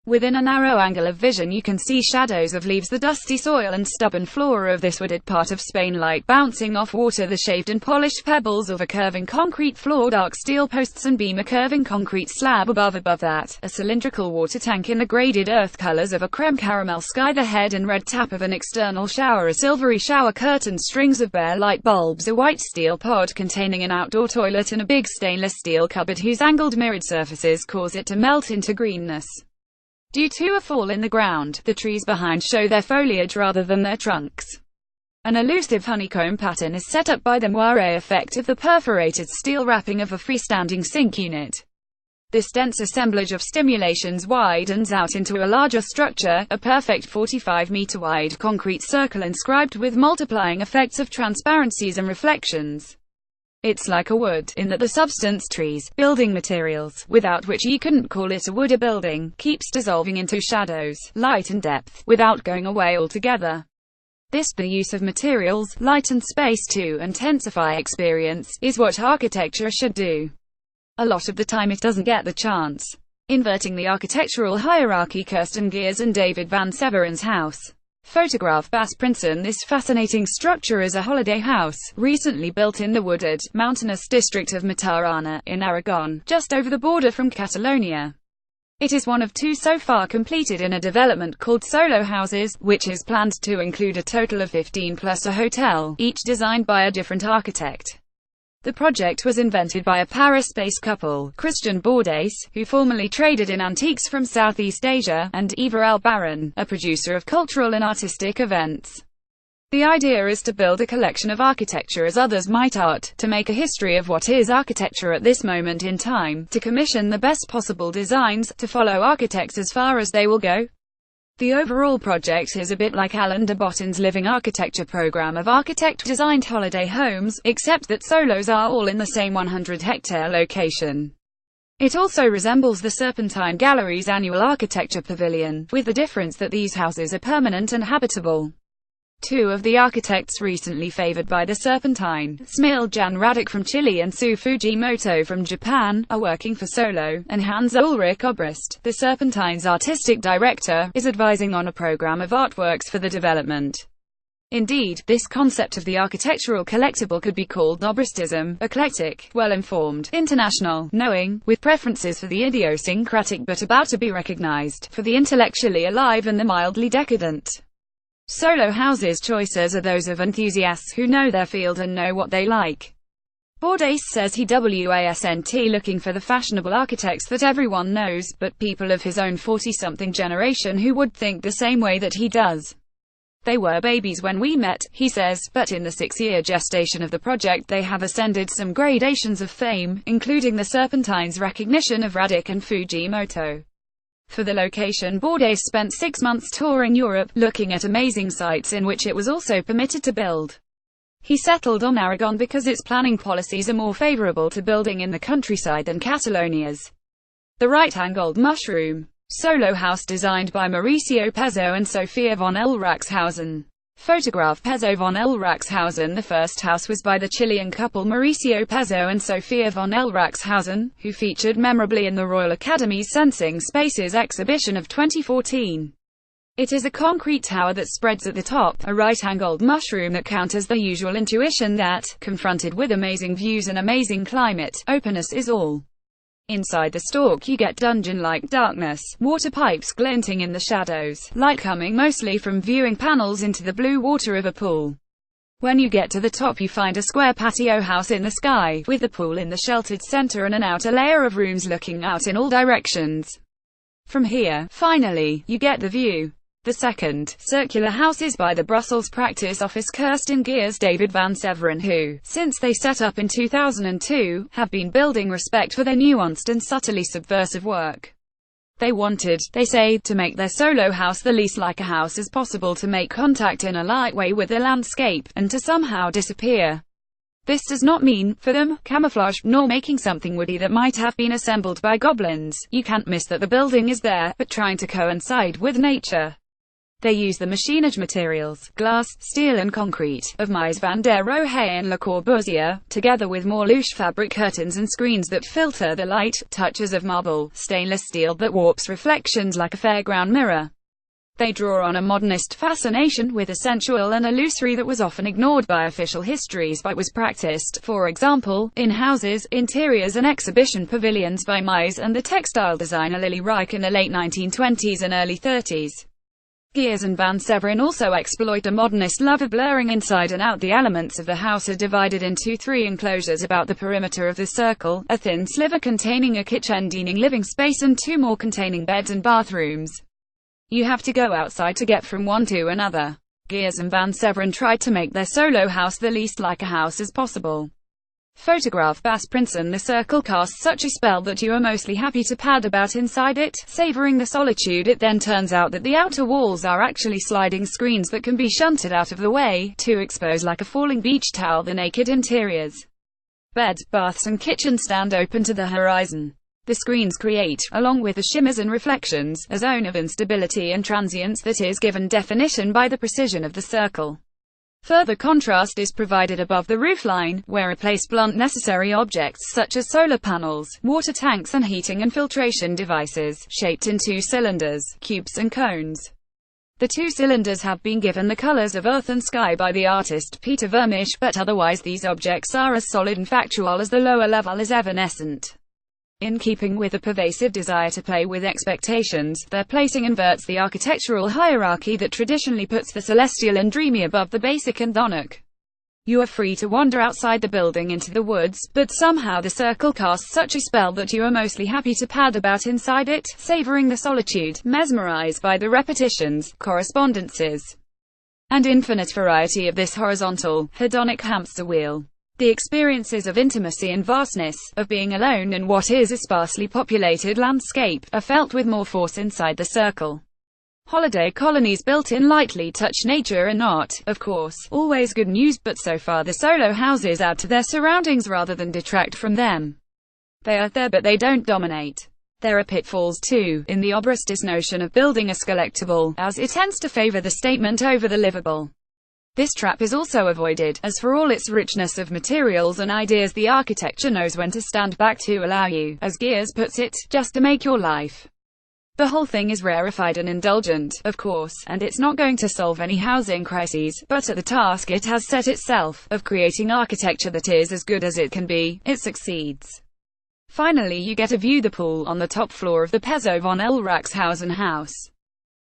Within a narrow angle of vision you can see shadows of leaves, the dusty soil and stubborn flora of this wooded part of Spain, light bouncing off water, the shaved and polished pebbles of a curving concrete floor, dark steel posts and beam, a curving concrete slab above that, a cylindrical water tank in the graded earth colors of a creme caramel sky, the head and red tap of an external shower, a silvery shower curtain, strings of bare light bulbs, a white steel pod containing an outdoor toilet, and a big stainless steel cupboard whose angled mirrored surfaces cause it to melt into greenness. Due to a fall in the ground, the trees behind show their foliage rather than their trunks. An elusive honeycomb pattern is set up by the moire effect of the perforated steel wrapping of a freestanding sink unit. This dense assemblage of stimulations widens out into a larger structure, a perfect 45-meter wide concrete circle inscribed with multiplying effects of transparencies and reflections. It's like a wood, in that the substance, trees, building materials, without which you couldn't call it a wood, a building, keeps dissolving into shadows, light and depth, without going away altogether. The use of materials, light and space to intensify experience, is what architecture should do. A lot of the time it doesn't get the chance. Inverting the architectural hierarchy, Kirsten Gears and David Van Severen's house. Photograph Bas Prinsen. This fascinating structure is a holiday house, recently built in the wooded, mountainous district of Matarrana, in Aragon, just over the border from Catalonia. It is one of two so far completed in a development called Solo Houses, which is planned to include a total of 15 plus a hotel, each designed by a different architect. The project was invented by a Paris-based couple, Christian Bourdais, who formerly traded in antiques from Southeast Asia, and Eva L. Barron, a producer of cultural and artistic events. The idea is to build a collection of architecture as others might art, to make a history of what is architecture at this moment in time, to commission the best possible designs, to follow architects as far as they will go. The overall project is a bit like Alain de Botton's living architecture program of architect-designed holiday homes, except that solos are all in the same 100-hectare location. It also resembles the Serpentine Gallery's annual architecture pavilion, with the difference that these houses are permanent and habitable. Two of the architects recently favored by the Serpentine, Smil Jan Radic from Chile and Sue Fujimoto from Japan, are working for Solo, and Hans Ulrich Obrist, the Serpentine's artistic director, is advising on a program of artworks for the development. Indeed, this concept of the architectural collectible could be called Obristism, eclectic, well-informed, international, knowing, with preferences for the idiosyncratic but about to be recognized, for the intellectually alive and the mildly decadent. Solo Houses' choices are those of enthusiasts who know their field and know what they like. Bourdais says he wasn't looking for the fashionable architects that everyone knows, but people of his own 40-something generation who would think the same way that he does. They were babies when we met, he says, but in the 6-year gestation of the project they have ascended some gradations of fame, including the Serpentine's recognition of Radic and Fujimoto. For the location, Bourdais spent 6 months touring Europe, looking at amazing sites in which it was also permitted to build. He settled on Aragon because its planning policies are more favorable to building in the countryside than Catalonia's. The right-angled mushroom. Solo house designed by Mauricio Pezzo and Sofia von Elraxhausen. Photograph Pezzo von Elraxhausen. The first house was by the Chilean couple Mauricio Pezzo and Sofia von Elraxhausen, who featured memorably in the Royal Academy's Sensing Spaces exhibition of 2014. It is a concrete tower that spreads at the top, a right-angled mushroom that counters the usual intuition that, confronted with amazing views and amazing climate, openness is all. Inside the stalk you get dungeon-like darkness, water pipes glinting in the shadows, light coming mostly from viewing panels into the blue water of a pool. When you get to the top you find a square patio house in the sky, with the pool in the sheltered center and an outer layer of rooms looking out in all directions. From here, finally, you get the view. The second, circular house is by the Brussels practice office Kirsten Gears David Van Severen who, since they set up in 2002, have been building respect for their nuanced and subtly subversive work. They wanted, they say, to make their solo house the least like a house as possible, to make contact in a light way with the landscape, and to somehow disappear. This does not mean, for them, camouflage, nor making something woody that might have been assembled by goblins. You can't miss that the building is there, but trying to coincide with nature. They use the machinage materials, glass, steel and concrete, of Mies van der Rohe and Le Corbusier, together with more loose fabric curtains and screens that filter the light, touches of marble, stainless steel that warps reflections like a fairground mirror. They draw on a modernist fascination with a sensual and illusory that was often ignored by official histories but was practiced, for example, in houses, interiors and exhibition pavilions by Mies and the textile designer Lily Reich in the late 1920s and early 30s. Geers and Van Severen also exploit a modernist love of blurring inside and out. The elements of the house are divided into 3 enclosures about the perimeter of the circle, a thin sliver containing a kitchen dining living space and 2 more containing beds and bathrooms. You have to go outside to get from one to another. Geers and Van Severen tried to make their solo house the least like a house as possible. Photograph Bas Prinsen. The circle casts such a spell that you are mostly happy to pad about inside it, savoring the solitude. It then turns out that the outer walls are actually sliding screens that can be shunted out of the way, to expose like a falling beach towel the naked interiors. Beds, baths and kitchen stand open to the horizon. The screens create, along with the shimmers and reflections, a zone of instability and transience that is given definition by the precision of the circle. Further contrast is provided above the roofline, where are placed blunt necessary objects such as solar panels, water tanks and heating and filtration devices, shaped in 2 cylinders, cubes and cones. The 2 cylinders have been given the colors of earth and sky by the artist Peter Vermeersch, but otherwise these objects are as solid and factual as the lower level is evanescent. In keeping with a pervasive desire to play with expectations, their placing inverts the architectural hierarchy that traditionally puts the celestial and dreamy above the basic and chthonic. You are free to wander outside the building into the woods, but somehow the circle casts such a spell that you are mostly happy to pad about inside it, savoring the solitude, mesmerized by the repetitions, correspondences, and infinite variety of this horizontal, hedonic hamster wheel. The experiences of intimacy and vastness, of being alone in what is a sparsely populated landscape, are felt with more force inside the circle. Holiday colonies built in lightly touch nature are not, of course, always good news, but so far the solo houses add to their surroundings rather than detract from them. They are there but they don't dominate. There are pitfalls too, in the obristist notion of building a collectible, as it tends to favor the statement over the livable. This trap is also avoided, as for all its richness of materials and ideas the architecture knows when to stand back to allow you, as Geers puts it, just to make your life. The whole thing is rarefied and indulgent, of course, and it's not going to solve any housing crises, but at the task it has set itself, of creating architecture that is as good as it can be, it succeeds. Finally you get a view the pool on the top floor of the Pezzo von Elrachshausen house.